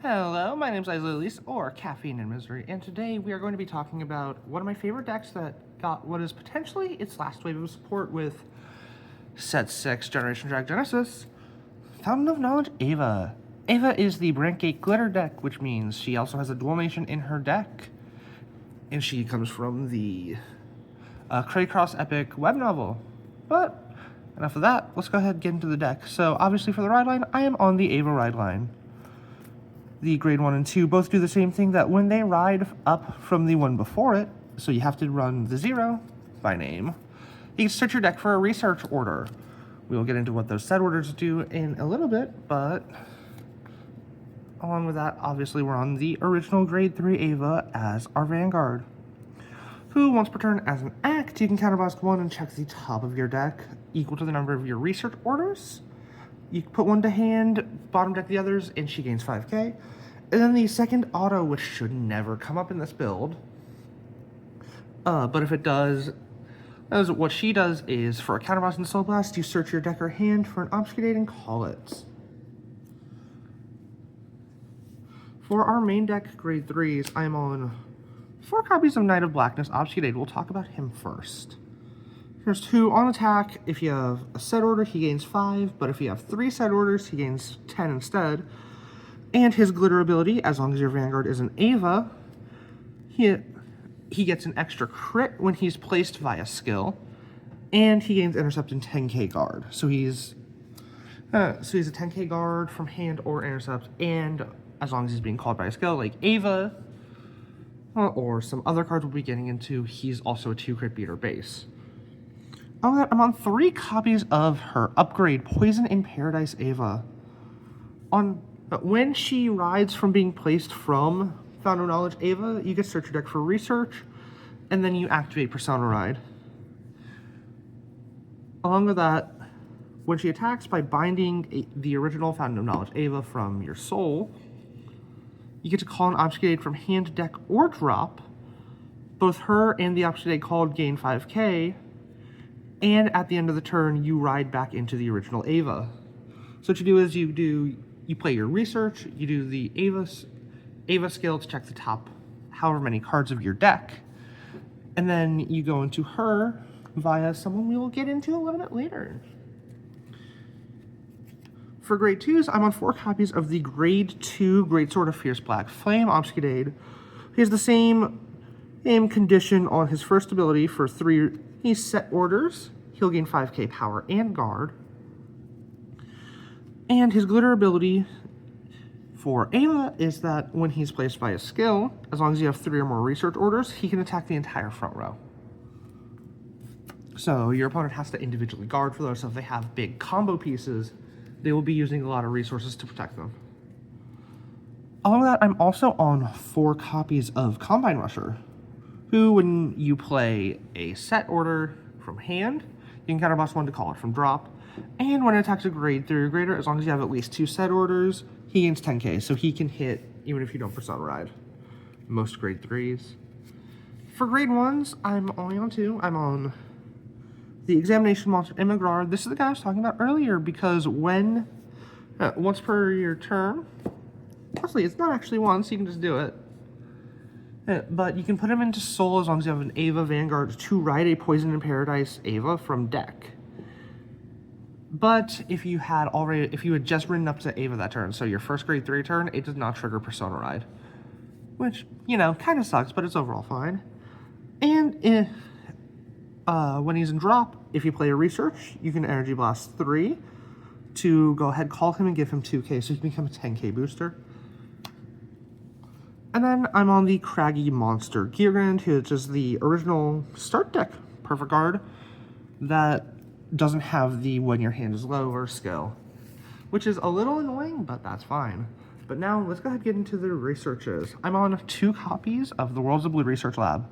Hello, my name is Elise, or Caffeine and Misery, and today we are going to be talking about one of my favorite decks that got what is potentially its last wave of support with Set 6 Generation Drag Genesis, Fountain of Knowledge Ava. Ava is the Brandgate Glitter deck, which means she also has a dual nation in her deck, and she comes from the Craycross Epic web novel. But enough of that, let's go ahead and get into the deck. So obviously for the ride line, I am on the Ava ride line. The grade 1 and 2 both do the same thing, that when they ride up from the one before it, so you have to run the 0 by name, you can search your deck for a research order. We will get into what those set orders do in a little bit, but along with that, obviously we're on the original grade 3 Ava as our Vanguard, who once per turn as an act, you can counterblast 1 and check the top of your deck, equal to the number of your research orders. You put one to hand, bottom deck the others, and she gains 5k. And then the second auto, which should never come up in this build, but if it does, what she does is, for a counterblast and soul blast, you search your deck or hand for an obfuscate and call it. For our main deck grade 3s, I'm on 4 copies of Knight of Blackness Obfuscate. We'll talk about him first. Here's 2 on attack. If you have a set order, he gains 5, but if you have 3 set orders, he gains 10 instead. And his glitter ability, as long as your Vanguard is an Ava, he gets an extra crit when he's placed via skill, and he gains intercept and 10k guard. So he's a 10k guard from hand or intercept, and as long as he's being called by a skill like Ava, or some other cards we'll be getting into, he's also a 2 crit beater base. I'm on 3 copies of her upgrade, Poison in Paradise Ava. When she rides from being placed from Fountain of Knowledge Ava, you can search your deck for research, and then you activate Persona Ride. Along with that, when she attacks by binding the original Fountain of Knowledge Ava from your soul, you get to call an Obfuscate from hand, deck, or drop. Both her and the Obfuscate called gain 5k, and at the end of the turn, you ride back into the original Ava. So what you do is you play your research, you do the Ava skill to check the top however many cards of your deck, and then you go into her via someone we will get into a little bit later. For grade 2s, I'm on 4 copies of the grade 2 Greatsword of Fierce Black Flame Obfuscate. He has the same condition on his first ability for 3 set orders. He'll gain 5k power and guard. And his glitter ability for Ava is that when he's placed by a skill, as long as you have 3 or more research orders, he can attack the entire front row. So your opponent has to individually guard for those, so if they have big combo pieces, they will be using a lot of resources to protect them. Along with that, I'm also on 4 copies of Combine Rusher, who, when you play a set order from hand, you can counterblast 1 to call it from drop, and when it attacks a grade 3 or greater, as long as you have at least 2 set orders, he gains 10k, so he can hit even if you don't Persona Ride most grade 3s. For grade 1s, I'm only on 2. I'm on the Examination Monster Immigrant. This is the guy I was talking about earlier, because when, once per your turn, actually it's not actually once, you can just do it. But you can put him into Soul as long as you have an Ava Vanguard to ride a Poison in Paradise Ava from deck. But if you had just ridden up to Ava that turn, so your first grade 3 turn, it does not trigger Persona Ride. Which, kind of sucks, but it's overall fine. And when he's in drop, if you play a research, you can Energy Blast 3 to go ahead, call him, and give him 2k, so he can become a 10k booster. And then I'm on the Craggy Monster Geargrand, which is the original start deck Perfect Guard that doesn't have the when your hand is low or skill, which is a little annoying, but that's fine. But now let's go ahead and get into the researches. I'm on 2 copies of the Worlds of Blue Research Lab,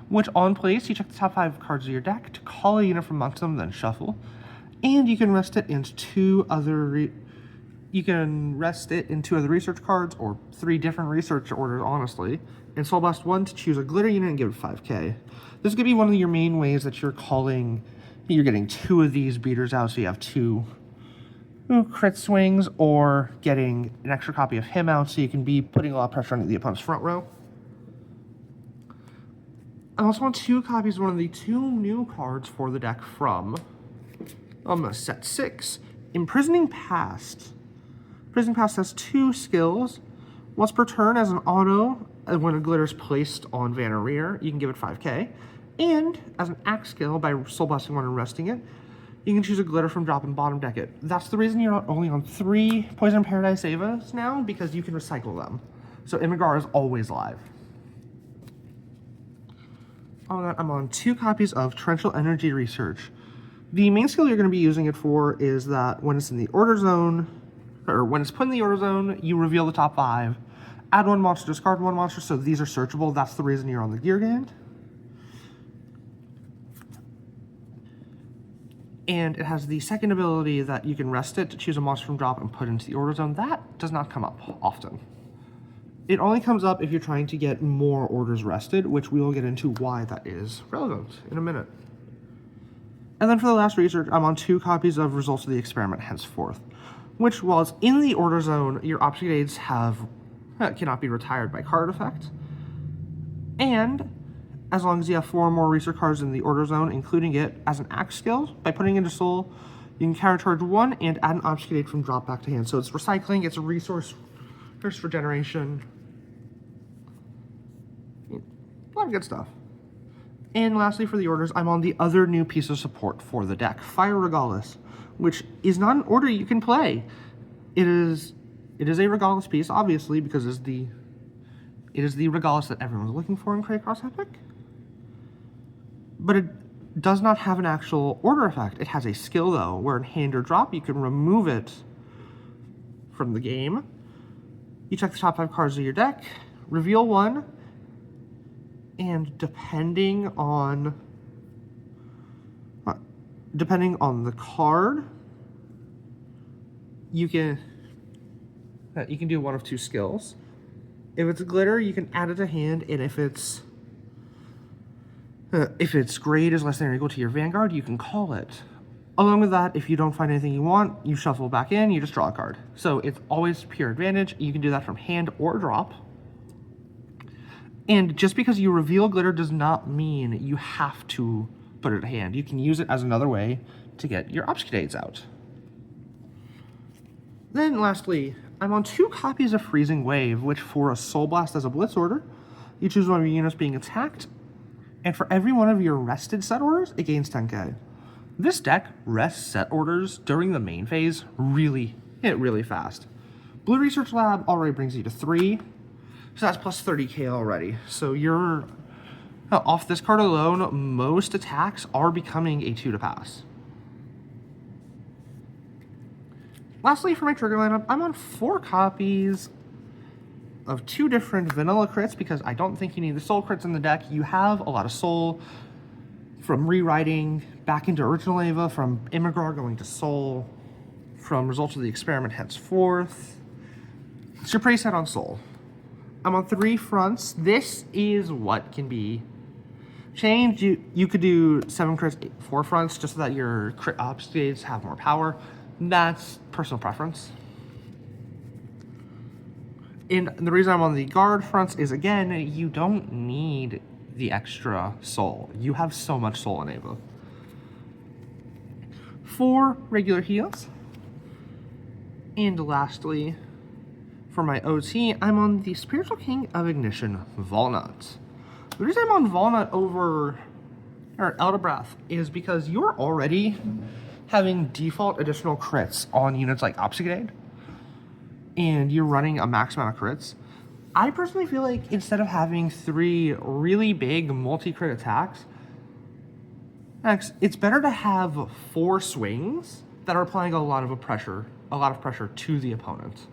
which on place, you check the top 5 cards of your deck to call a unit from amongst them, then shuffle, and you can rest it into 2 other research cards, or 3 different research orders, honestly, and Soul Blast 1 to choose a glitter unit and give it 5k. This is going to be one of your main ways that you're getting 2 of these beaters out, so you have 2 crit swings or getting an extra copy of him out so you can be putting a lot of pressure on the opponent's front row. I also want 2 copies of one of the 2 new cards for the deck from set 6, Imprisoning Past. Imprisoning Past has 2 skills. Once per turn as an auto, when a glitter is placed on Van or Rear, you can give it 5k. And as an axe skill, by Soul Blessing one and resting it, you can choose a glitter from drop and bottom deck it. That's the reason you're only on 3 Poison Paradise Avas now, because you can recycle them. So Imigar is always live. On that, I'm on 2 copies of Torrential Energy Research. The main skill you're going to be using it for is that when it's in the order zone, or when it's put in the order zone, you reveal the top 5, add 1 monster, discard 1 monster, so these are searchable. That's the reason you're on the Gear Gand. And it has the second ability that you can rest it to choose a monster from drop and put into the order zone. That does not come up often. It only comes up if you're trying to get more orders rested, which we will get into why that is relevant in a minute. And then for the last research, I'm on 2 copies of Results of the Experiment Henceforth, which, while it's in the order zone, your Obfuscates cannot be retired by card effect. And as long as you have 4 more research cards in the order zone, including it as an axe skill, by putting it into Soul, you can countercharge 1 and add an Obfuscate from drop back to hand. So it's recycling, it's a resource regeneration. A lot of good stuff. And lastly, for the orders, I'm on the other new piece of support for the deck, Fire Regalis, which is not an order you can play. It is a Regalis piece, obviously, because it is the Regalis that everyone's looking for in Craycross Epic. But it does not have an actual order effect. It has a skill, though, where in hand or drop, you can remove it from the game. You check the top 5 cards of your deck, reveal 1, and depending on the card, you can do one of 2 skills. If it's a glitter, you can add it to hand, and if its grade is less than or equal to your Vanguard, you can call it. Along with that, if you don't find anything you want, you shuffle back in, you just draw a card. So it's always pure advantage. You can do that from hand or drop. And just because you reveal glitter does not mean you have to put it in hand. You can use it as another way to get your Obfuscates out. Then lastly, I'm on 2 copies of Freezing Wave, which for a Soul Blast as a Blitz order, you choose one of your units being attacked, and for every one of your rested set orders, it gains 10k. This deck rests set orders during the main phase really fast. Blue Research Lab already brings you to 3, so that's plus 30k already. So you're, off this card alone, most attacks are becoming a 2 to pass. Lastly, for my trigger lineup, I'm on 4 copies of 2 different vanilla crits because I don't think you need the soul crits in the deck. You have a lot of soul from rewriting back into original Ava, from Immigar going to soul, from Results of the Experiment Henceforth. So you're pretty set on soul. I'm on 3 fronts. This is what can be changed. You could do 7 crits, 4 fronts, just so that your crit Obfuscates have more power. That's personal preference. And the reason I'm on the guard fronts is, again, you don't need the extra soul. You have so much soul in Ava. 4 regular heals. And lastly, for my OT, I'm on the Spiritual King of Ignition, Walnut. The reason I'm on Walnut over Elderbreath is because you're already having default additional crits on units like Obfuscate, and you're running a max amount of crits. I personally feel like instead of having 3 really big multi-crit attacks, it's better to have 4 swings that are applying a lot of pressure to the opponent.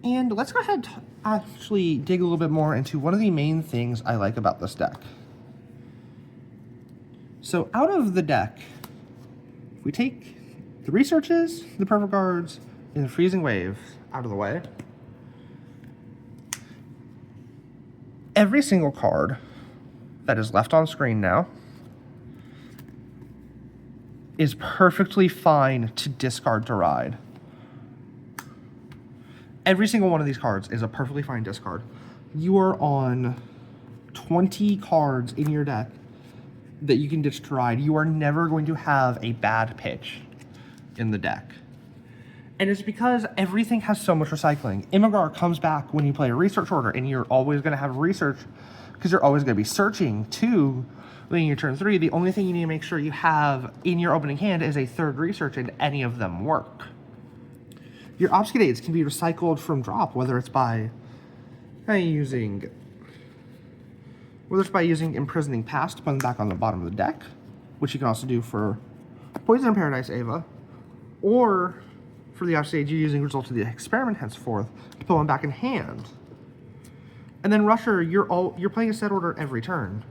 And let's go ahead and actually dig a little bit more into one of the main things I like about this deck. So out of the deck, if we take the researches, the Perfect Guards, and the Freezing Wave out of the way, every single card that is left on screen now is perfectly fine to discard to ride. Every single one of these cards is a perfectly fine discard. You are on 20 cards in your deck that you can ditch to ride. You are never going to have a bad pitch in the deck. And it's because everything has so much recycling. Immigar comes back when you play a research order, and you're always going to have research because you're always going to be searching to leading your turn 3. The only thing you need to make sure you have in your opening hand is a third research, and any of them work. Your obfuscates can be recycled from drop, whether it's by using Imprisoning Past to put them back on the bottom of the deck, which you can also do for Poison in Paradise Ava, or for the offstage, you're using Result of the Experiment henceforth to pull them back in hand. And then Rusher, you're playing a set order every turn.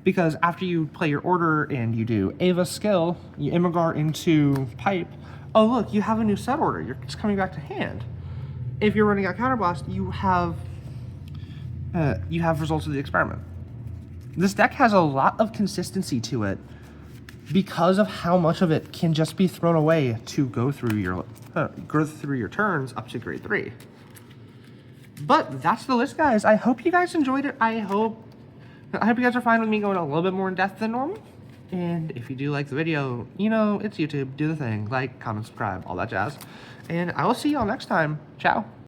Because after you play your order and you do Ava skill, you Immigar into Pipe, oh look, you have a new set order, you're just coming back to hand. If you're running out Counterblast, you have Results of the Experiment. This deck has a lot of consistency to it because of how much of it can just be thrown away to go through your turns up to grade 3. But that's the list, guys. I hope you guys enjoyed it. I hope you guys are fine with me going a little bit more in depth than normal. And if you do like the video, you know, it's YouTube. Do the thing. Like, comment, subscribe, all that jazz. And I will see y'all next time. Ciao.